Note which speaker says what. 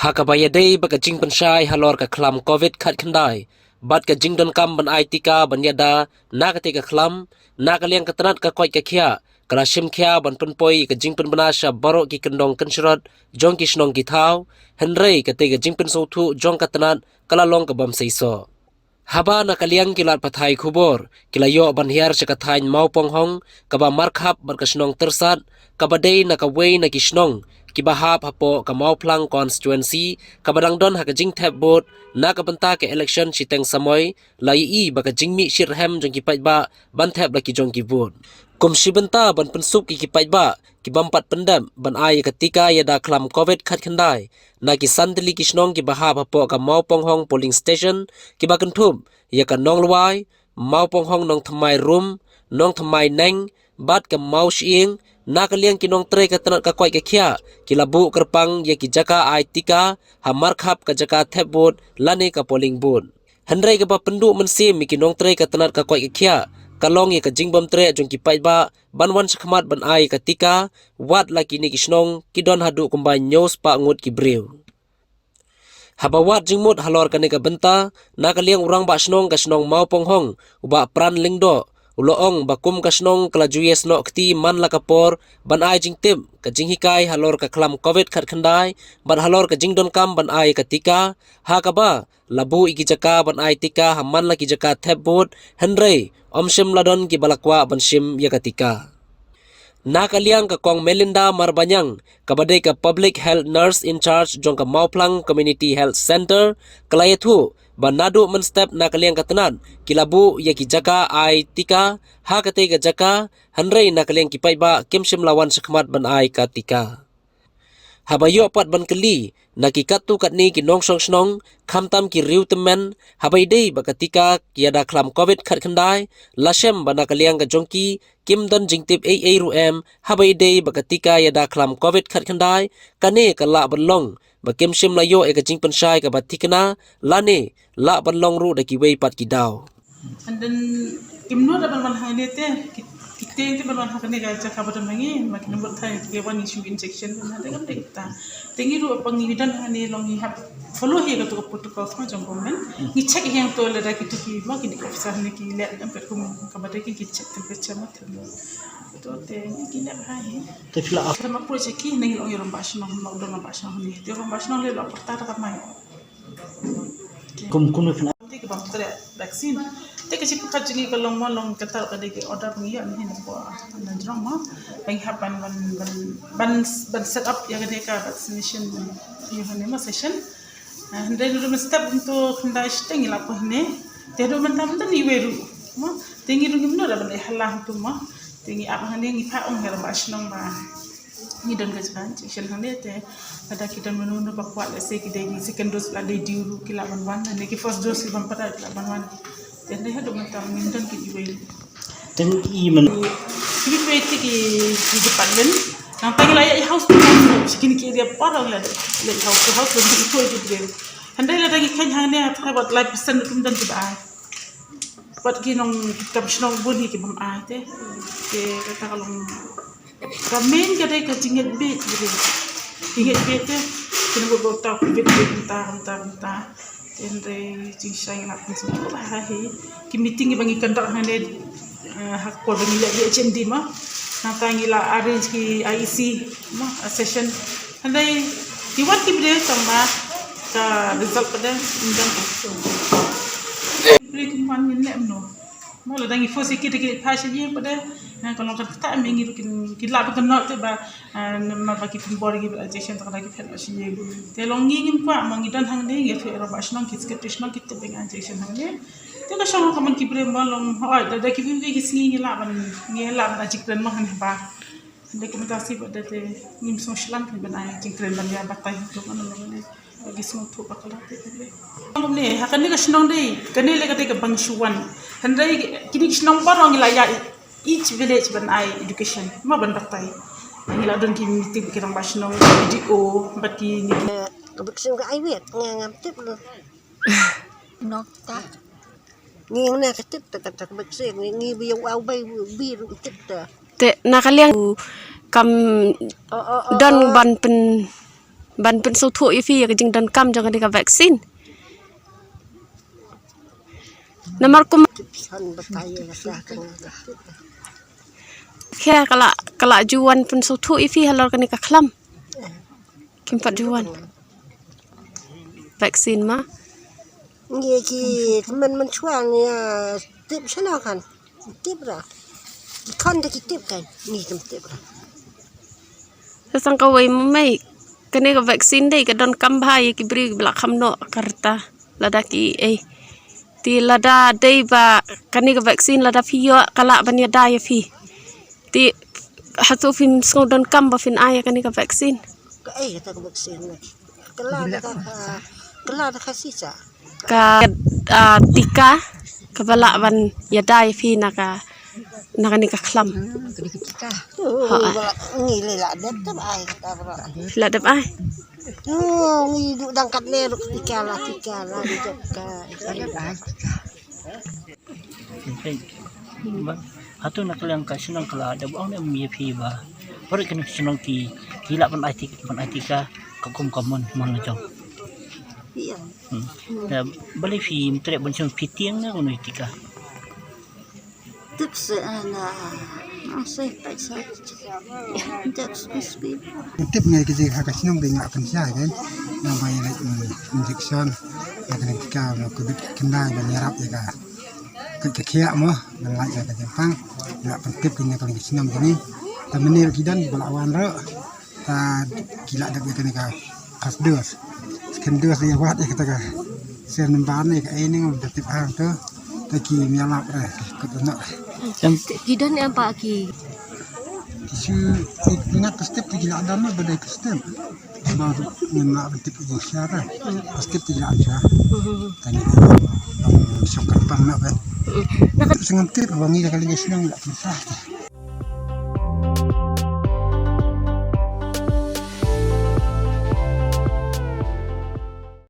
Speaker 1: Hakabayadei baka jing pensyai halor ka klam COVID khat khandai. Bat ka jing don kam ban ai tika ban yada na ka tika klam na ka liang katrat ka koi ka khia kala shim khia ban penpoi ka jing pen banasha baro ki kendong kensrot jong ki shnong ki thau henrei ka te ka jing pen so thu jong ka tanat kala long ka bam seiso. Haba na kaliang kilat pathai khubor kilayo ban hiar cha kathain Mawponghong kaba markhap ban ka Shnong tersat kabadei na ka wei na ki Shnong kibahap hapo ka Mawplang constituency kabadang don ha ka Jingtip board na ka banta ke election chiteng samoy lai I ba ka jingmi shirhem jong ki paitba ban thep la ki jong ki vote kum shibanta ban pensup ki paitba ki bampat pendam ban ai ka Tika yada klam COVID khat khandai na ki sandli ki Shnong ki bahap hapo ka Mawponghong polling station ki ba kenthum ya ka nong lwai Mawponghong nong thamai room nong thamai neng bat ka mau shieng na ka liang ki nong tre ka tanat ka koi ka khia ki labu kerpang ya ki jaka ai Tika ha markhap ka jaka thep board lane ka polling board hanrei ka ba pendu mensim ki nong tre ka tanat ka koi ka khia kalong ya ka jingbom tre jong ki paitba banwan sakhmat ban ai ka Tika wat la ki ni ki Shnong ki don hadu kumbai news pa ngut ki brew habawat jingmut halor ka ni ka benta na ka liang urang ba Shnong ka Shnong Mawponghong uba pran lingdo uloong bakum ka Shnong kala juyes no kti man la kapor ban ai Jingtip ka jinghikai halor ka klam COVID khat khandai ban halor ka jingdon kam ban ai ka Tika ha ka ba labu iki jaka ban ai Tika ha man la ki jaka thep board henrei omshim ladon ki balakwa ban shim ya ka Tika na kaliang ka kong Melinda Marbanyang kabadai ka public health nurse in charge jong ka Mawplang Community Health Center kalayathu banadu men step na kaliang ka tanan kilabu ya ki jaka ai Tika ha ka te ka jaka hanrei na kaliang ki paiba kimshim lawan sakhmat ban ai ka Tika habayo pat ban kali na ki katu kat ni ki Nongshong Shnong khamtam ki riu temen habai dei baka Tika ki ada klam COVID khat khandai lashem bana kaliang ka jongki kim don Jingtip AA ruem habai dei baka Tika yada klam COVID khat khandai kane ka la banlong ba kim shim la yo e ka jing penshai ka batikna lane la banlong ru da ki wei pat ki daw
Speaker 2: and then kimno da ban hanete kitte ke ban hakane ga cha khabar mangi makin number thai ke one issue injection na de gam dekta tengi ru pang ni dan hane long hi hab follow hi ga to protocol ma jong government ni check yang to la da ki to ki ma ki officer ne ki le dam per kum kamade ki check temperature ma thlo to te ki le ha hi te fila ma project ki ngi long yorom basno ma do ma basno ni te rom basno le la porta ta mai kum fina ke bam tre vaccine te ke chip khat jini kalong ma long katar ka de ke order ngi an hin ko nan jong ma bang happen ban set up ya de ka vaccination you hane ma session and then do step into khanda steng la ko ne te do man tam ni weru ma te ngi ru no da ban hala tu ma te ngi ap hane ngi pha ong hera ba shnong ba ni don ga jan session hane te ada kita menunu bakwa la se ki de ni second dose la de diuru ki la ban wan ne ki first dose ban pada la ban wan te ne hado man tam min don ki weru
Speaker 3: ten I man
Speaker 2: ki we ki department nang pagi la ya house skin ki dia parang la le house ban ki to ki de handai la dagi kan hane ha bat life percent tum dan ki ba bat ki nong kam shnong boni ki bam a te kata kalong kamen ka de ka jinget be jinget be te kena buat tahu kita endre jing shang nak pun semua lah hi ki meeting bangi kandak hane hak ko bangi ya HMD ma natangi la arrange ki IEC ma session handai ki wat ki bide tamba ka result pada undang break man ni lem no mo la dangi fosi ki de passion ye pada kalau kita mengi ki la ba kanot te ba ma ba ki bor ki session ta ki fet si ye te long ngi ngim pa mangi dan hang de ye fe ro ba shnong ki sketishno ki te beng session hang de te ka shong kaman ki bre ma long ha da ki bi ki singi la ban ngi la ban jik ren ma han ba de ki mata si ba de te nim so shlan ki ban ai jik ren ban ya ba tai to kan lo ne bagi semua tu bakal te ngom ne ha kan ni ka shnong de kan ni le ka te ka bang shuwan han dai ki shnong ba rong la ya each village ban ai education ma ban batai ngi la don ki meeting ki rang basnong video bati ni
Speaker 4: kabaksin ka ai wet ngam tip lo no ta ngi na ka tip ta kabaksin ngi bi au bai bi ru tip ta
Speaker 5: te nakaliang kam don ban pen ban pen so thu ifi ka jing dan kam jangan ka vaksin namar kum
Speaker 4: san bataya kasah kan
Speaker 5: kya kala juan pen so thu ifi halor kan ka khlam kim pat juan vaksin ma
Speaker 4: ngi ki man chuang ya tip sana kan tip ra kan de tip kan ni tip ra
Speaker 5: sang ka wai mai kan ka vaksin dei ka don kam bhai ki bri bla kham no karta lada ki ti lada dei ba kan ka vaksin lada phio kala ban ya dai fi ti hatu fin skong don kam ba fin aya kan ka vaksin
Speaker 4: kata vaksin kala da kasih sa
Speaker 5: ka tika ka bala ban ya dai fi na ka ka khlam
Speaker 4: Tika ngi le la det tab ai kata bra
Speaker 5: la dap ai
Speaker 4: ngi du dang kat le Tika la di jok ka
Speaker 3: Hatu nak kelang ka Shnong kala ada bang ne mi phi ba. Ore kan Shnong ki kila ban IT ka kum common mang jong.
Speaker 4: iya
Speaker 3: Da bali phi mtre ban chong phi tiang na ngono Tika.
Speaker 4: tip se ana masih paisa tip speed
Speaker 6: Tip ngay cái gì hay cái Shnong bên ngã phần sai cái nằm bay lại injection là cái cao nó cứ bị kinh đai và nhà rap vậy cả cái kia mà mình lại là cái jempang ngã phần tip cái này cái Shnong cái này ta menir kidan balawan ro ta gila dak cái này pas dos skin dos dia buat ya kita kan sen nemban ni cái ini udah tip hang tu ta ki mialap ra ketena
Speaker 4: kidan apa ki
Speaker 6: Isu ingat pastip tidak ada mana badai pastip. Baru nak pastip itu siapa? Pastip tidak ada. Tanya dia, syokar pang nak kan? Nak sengat tip wangi kali ni senang tak bisa.